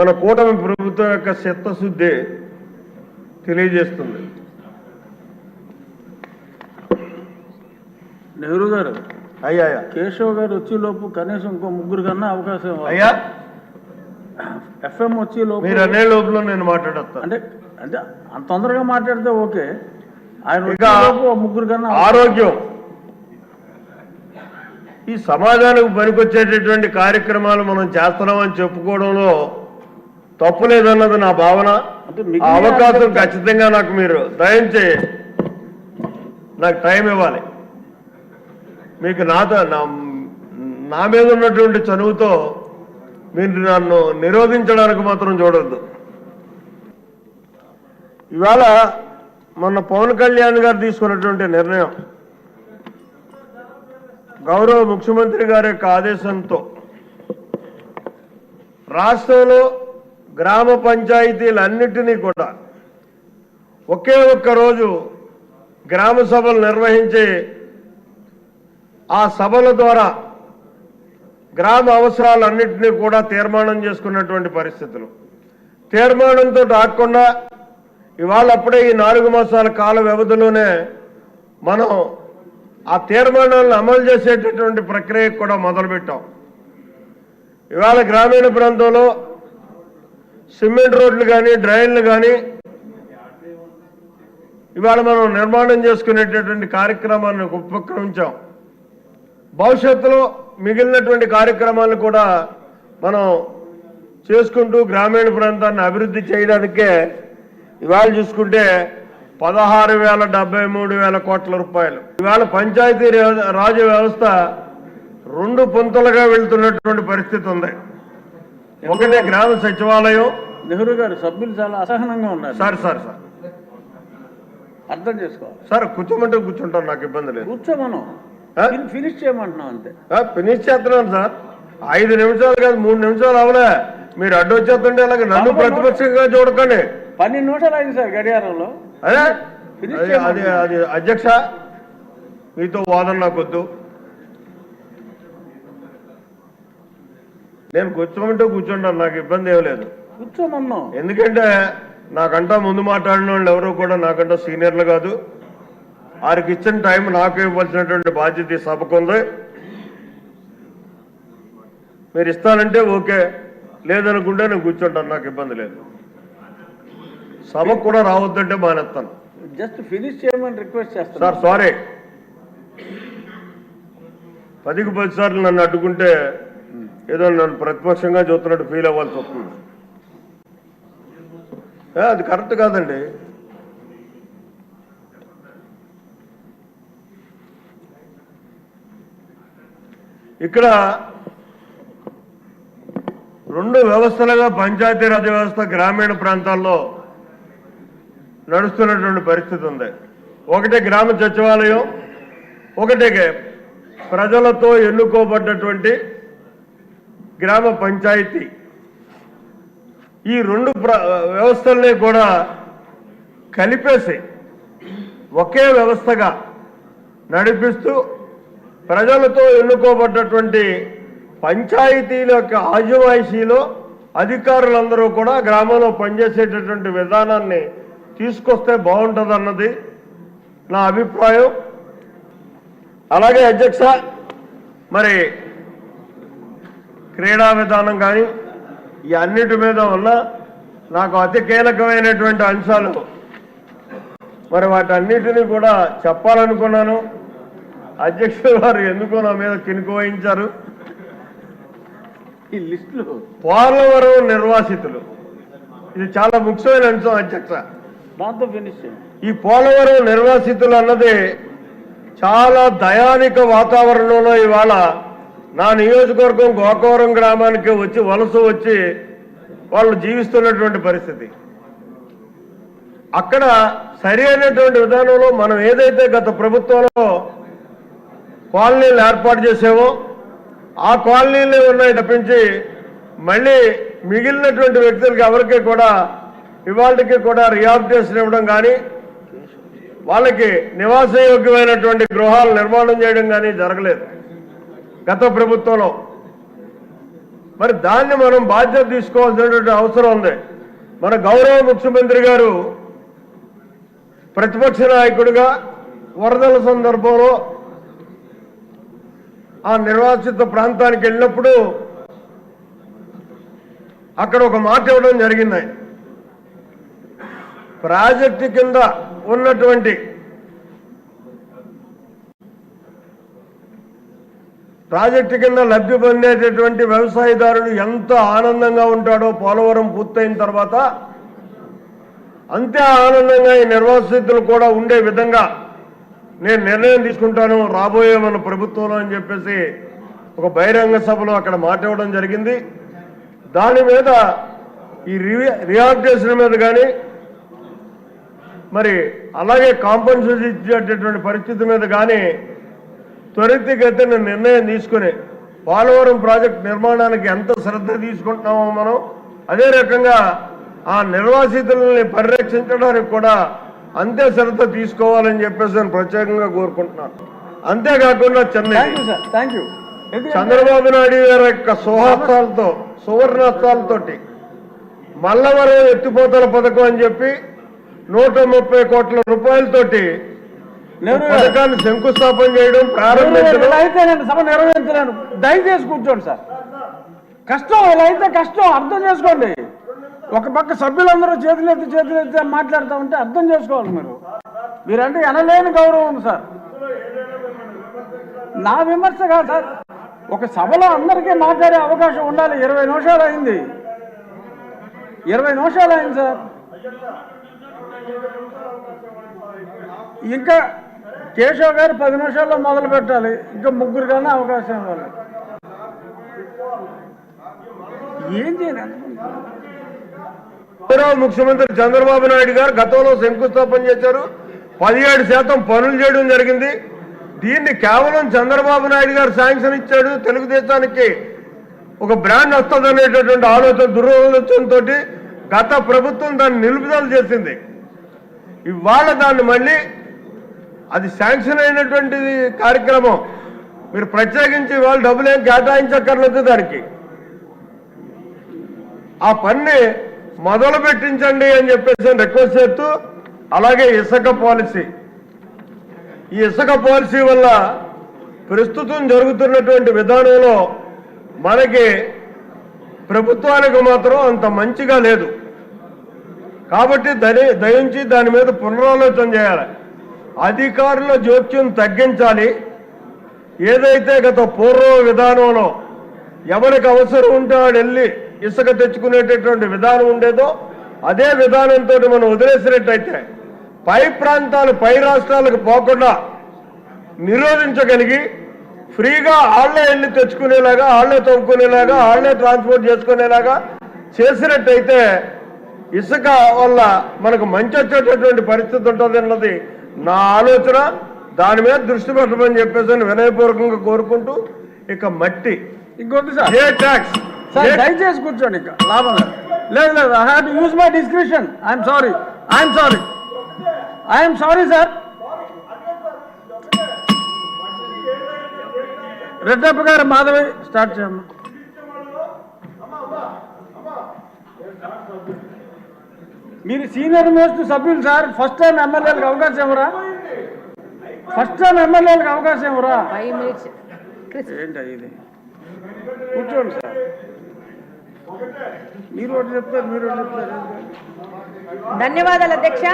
మన కూటమి ప్రభుత్వం యొక్క చిత్తశుద్ధి తెలియజేస్తుంది. నెహ్రూ గారు అయ్యా కేశవ్ గారు వచ్చేలోపు కనీసం ఇంకో ముగ్గురు కన్నా అవకాశం అయ్యా ఎఫ్ఎం వచ్చేలోపు మీరు అనే లోపల నేను మాట్లాడతాను. అంటే అంటే అంత తొందరగా మాట్లాడితే ఓకే. ఆయన ముగ్గురు కన్నా ఆరోగ్యం ఈ సమాజానికి పనికొచ్చేటటువంటి కార్యక్రమాలు మనం చేస్తున్నామని చెప్పుకోవడంలో తప్పు లేదన్నది నా భావన. ఆ అవకాశం ఖచ్చితంగా నాకు మీరు దయించి నాకు టైం ఇవ్వాలి. మీకు నా మీద ఉన్నటువంటి చనువుతో మీరు నన్ను నిరోధించడానికి మాత్రం చూడొద్దు. ఇవాళ మొన్న పవన్ కళ్యాణ్ గారు తీసుకున్నటువంటి నిర్ణయం గౌరవ ముఖ్యమంత్రి గారి యొక్క ఆదేశంతో రాష్ట్రంలో గ్రామ పంచాయతీలన్నిటినీ కూడా ఒకే ఒక్క రోజు గ్రామ సభలు నిర్వహించి ఆ సభల ద్వారా గ్రామ అవసరాలన్నింటినీ కూడా తీర్మానం చేసుకున్నటువంటి పరిస్థితులు. తీర్మానంతో ఆగకుండా ఇవాళ అప్పుడే ఈ 4 మాసాల కాల వ్యవధిలోనే మనం ఆ తీర్మానాలను అమలు చేసేటటువంటి ప్రక్రియ కూడా మొదలుపెట్టాం. ఇవాళ గ్రామీణ ప్రాంతంలో సిమెంట్ రోడ్లు కానీ డ్రైన్లు కానీ ఇవాళ మనం నిర్మాణం చేసుకునేటటువంటి కార్యక్రమాన్ని ఉపక్రమించాం. భవిష్యత్తులో మిగిలినటువంటి కార్యక్రమాలను కూడా మనం చేసుకుంటూ గ్రామీణ ప్రాంతాన్ని అభివృద్ధి చేయడానికే ఇవాళ చూసుకుంటే 16,73,000 కోట్ల రూపాయలు. ఇవాళ పంచాయతీ రాజ్ వ్యవస్థ 2 పుంతలుగా వెళ్తున్నటువంటి పరిస్థితి ఉంది. ఒకటే గ్రామ సచివాలయం. నెహ్రూ గారు సభ్యులు చాలా అసహనంగా ఉన్నారు. సార్ అర్థం చేసుకోవాలి సార్. కూర్చోమంటే కూర్చుంటాను, నాకు ఇబ్బంది లేదు. కూర్చోమను, ఫినిష్ చేయమంటున్నాం అంతే. ఫినిష్ చేస్తున్నాను సార్. 5 నిమిషాలు కాదు 3 నిమిషాలు అవలే. మీరు అడ్డు వచ్చేస్తుంటే అలాగే నన్ను ప్రతిపక్షంగా చూడకండి. 12 నిమిషాలు అయింది సార్ గడియారంలో. అదే అది అధ్యక్ష, మీతో వాదన నాకొద్దు. నేను కూర్చోమంటే కూర్చుంటాను, నాకు ఇబ్బంది ఏం లేదు. కూర్చోమన్నాం. ఎందుకంటే నాకంటా ముందు మాట్లాడిన వాళ్ళు ఎవరో కూడా నాకంటా సీనియర్లు కాదు. వారికి ఇచ్చిన టైం నాకు ఇవ్వాల్సినటువంటి బాధ్యత ఈ సభకు ఉంది. మీరు ఇస్తానంటే ఓకే, లేదనుకుంటే నేను కూర్చుంటాను, నాకు ఇబ్బంది లేదు. సభకు కూడా రావద్దంటే మానేస్తాను. జస్ట్ ఫినిష్ చేయమని రిక్వెస్ట్ చేస్తాను సార్. సారీ, 10కి 10 సార్లు నన్ను అడ్డుకుంటే ఏదో నన్ను ప్రతిపక్షంగా చూస్తున్నట్టు ఫీల్ అవ్వాల్సి వస్తుంది. అది కరెక్ట్ కాదండి. ఇక్కడ 2 వ్యవస్థలుగా పంచాయతీరాజ్ వ్యవస్థ గ్రామీణ ప్రాంతాల్లో నడుస్తున్నటువంటి పరిస్థితి ఉంది. ఒకటే గ్రామ సచివాలయం, ఒకటే ప్రజలతో ఎన్నుకోబడ్డటువంటి గ్రామ పంచాయతీ. ఈ 2 వ్యవస్థల్ని కూడా కలిపేసి ఒకే వ్యవస్థగా నడిపిస్తూ ప్రజలతో ఎన్నుకోబడ్డటువంటి పంచాయతీల యొక్క ఆజమాయిషీలో అధికారులందరూ కూడా గ్రామంలో పనిచేసేటటువంటి విధానాన్ని తీసుకొస్తే బాగుంటుందన్నది నా అభిప్రాయం. అలాగే అధ్యక్ష, మరి క్రీడా విధానం కానీ ఈ అన్నిటి మీద ఉన్న నాకు అతి కీలకమైనటువంటి అంశాలు, మరి వాటన్నిటినీ కూడా చెప్పాలనుకున్నాను. అధ్యక్షుడు వారు ఎందుకో నా మీద కినుకు వహించారు. ఈ లిస్టులు పోలవరం నిర్వాసితులు, ఇది చాలా ముఖ్యమైన అంశం అధ్యక్ష. దాంతో ఫినిష్ చేయండి. ఈ పోలవరం నిర్వాసితులు అన్నది చాలా దయానిక వాతావరణంలో ఇవాళ నా నియోజకవర్గం గోకవరం గ్రామానికి వలస వచ్చి వాళ్ళు జీవిస్తున్నటువంటి పరిస్థితి. అక్కడ సరి అయినటువంటి విధానంలో మనం ఏదైతే గత ప్రభుత్వంలో కాలనీలు ఏర్పాటు చేసామో ఆ కాలనీలు ఉన్నాయి తప్పించి మళ్ళీ మిగిలినటువంటి వ్యక్తులకి ఎవరికి కూడా ఇవాళకి కూడా రిహాబిలిటేషన్ ఇవ్వడం కానీ వాళ్ళకి నివాసయోగ్యమైనటువంటి గృహాలు నిర్మాణం చేయడం కానీ జరగలేదు గత ప్రభుత్వంలో. మరి దాన్ని మనం బాధ్యత తీసుకోవాల్సినటువంటి అవసరం ఉంది. మన గౌరవ ముఖ్యమంత్రి గారు ప్రతిపక్ష నాయకుడిగా వరదల సందర్భంలో ఆ నిర్వాసిత ప్రాంతానికి వెళ్ళినప్పుడు అక్కడ ఒక మాట ఇవ్వడం జరిగింది. ప్రాజెక్టు కింద ఉన్నటువంటి లబ్ధి పొందేటటువంటి వ్యవసాయదారుడు ఎంత ఆనందంగా ఉంటాడో పోలవరం పూర్తయిన తర్వాత అంతే ఆనందంగా ఈ నిర్వాసితులు కూడా ఉండే విధంగా నేను నిర్ణయం తీసుకుంటాను రాబోయే మన ప్రభుత్వంలో అని చెప్పేసి ఒక బహిరంగ సభలో అక్కడ మాట ఇవ్వడం జరిగింది. దాని మీద ఈ రిహాబిలిటేషన్ మీద కానీ మరి అలాగే కాంపన్సేషన్ ఇచ్చేటటువంటి పరిస్థితి మీద కానీ త్వరితగతిన నిర్ణయం తీసుకుని పోలవరం ప్రాజెక్టు నిర్మాణానికి ఎంత శ్రద్ధ తీసుకుంటున్నామో మనం అదే రకంగా ఆ నిర్వాసితులని పరిరక్షించడానికి కూడా అంతే శ్రద్ధ తీసుకోవాలని చెప్పేసి నేను ప్రత్యేకంగా కోరుకుంటున్నాను. అంతేకాకుండా చెన్నై చంద్రబాబు నాయుడు గారి యొక్క సువర్ణాస్తాలతోటి మల్లవరం ఎత్తిపోతల పథకం అని చెప్పి 130 కోట్ల రూపాయలతోటి పథకాన్ని శంకుస్థాపన చేయడం ప్రారంభించడం. అయితే నేను సభ నిర్వహించలేను, దయచేసి కూర్చోండి సార్. కష్టం ఇలా అయితే కష్టం, అర్థం చేసుకోండి. ఒక పక్క సభ్యులందరూ చేతులెత్తి మాట్లాడుతూ ఉంటే అర్థం చేసుకోవాలి. మీరంటే ఎనలేని గౌరవం ఉంది సార్. నా విమర్శ కాదు సార్, ఒక సభలో అందరికీ మాట్లాడే అవకాశం ఉండాలి. 20 నిమిషాలు అయింది, 20 నిమిషాలు అయింది సార్. ఇంకా కేశవ్ గారు 10 నిమిషాల్లో మొదలు పెట్టాలి. ఇంకా ముగ్గురు కన్నా అవకాశం ఇవ్వాలి. ఏం చేయాలి? ముఖ్యమంత్రి చంద్రబాబు నాయుడు గారు గతంలో శంకుస్థాపన చేశారు. 17% పనులు చేయడం జరిగింది. దీన్ని కేవలం చంద్రబాబు నాయుడు గారు శాంక్షన్ ఇచ్చాడు. తెలుగుదేశానికి ఒక బ్రాండ్ వస్తుంది అనేటటువంటి దురాలోచనతో గత ప్రభుత్వం దాన్ని నిలుపుదల చేసింది. ఇవాళ దాన్ని మళ్ళీ అది శాంక్షన్ అయినటువంటి కార్యక్రమం మీరు ప్రత్యేకించి వాళ్ళు డబ్బులు ఏం కేటాయించక్కర్లేదు. దానికి ఆ పని మొదలు పెట్టించండి అని చెప్పేసి రిక్వెస్ట్ చేస్తూ, అలాగే ఇసుక పాలసీ, ఈ ఇసుక పాలసీ వల్ల ప్రస్తుతం జరుగుతున్నటువంటి విధానంలో మనకి ప్రభుత్వానికి మాత్రం అంత మంచిగా లేదు. కాబట్టి దయించి దాని మీద పునరాలోచన చేయాలి. అధికారుల జోక్యం తగ్గించాలి. ఏదైతే గత పూర్వ విధానంలో ఎవరికి అవసరం ఉంటే వాడు వెళ్ళి ఇసుక తెచ్చుకునేటటువంటి విధానం ఉండేదో అదే విధానంతో మనం వదిలేసినట్టయితే పై ప్రాంతాలు పై రాష్ట్రాలకు పోకుండా నిరోధించగలిగి ఫ్రీగా ఆళ్లే వెళ్ళి తెచ్చుకునేలాగా, ఆళ్లే తవ్వుకునేలాగా, ఆళ్లే ట్రాన్స్పోర్ట్ చేసుకునేలాగా చేసినట్టయితే ఇసుక వల్ల మనకు మంచి వచ్చేటటువంటి పరిస్థితి ఉంటుంది అన్నది నా ఆలోచన. దాని మీద దృష్టి పెట్టమని చెప్పేసి వినయపూర్వకంగా కోరుకుంటూ, ఇక మట్టి ఇంకొద్ది సార్, ఏ ట్యాక్స్ దయచేసి కూర్చోండి. ఇంకా లాభం లేదు. I have to use my description. I'm sorry sir. Reddappa గారు, మాధవి స్టార్ట్ చేయమ్మా. మీరు సీనియర్ మోస్ట్ సభ్యులు సార్. ఫస్ట్ టైం ఎమ్మెల్యేలకు అవకాశం ఇవ్వరా? ఏంటి ఇది? కూర్చోండి సార్. మీరు ఒకటి చెప్తారు. ధన్యవాదాలు అధ్యక్ష.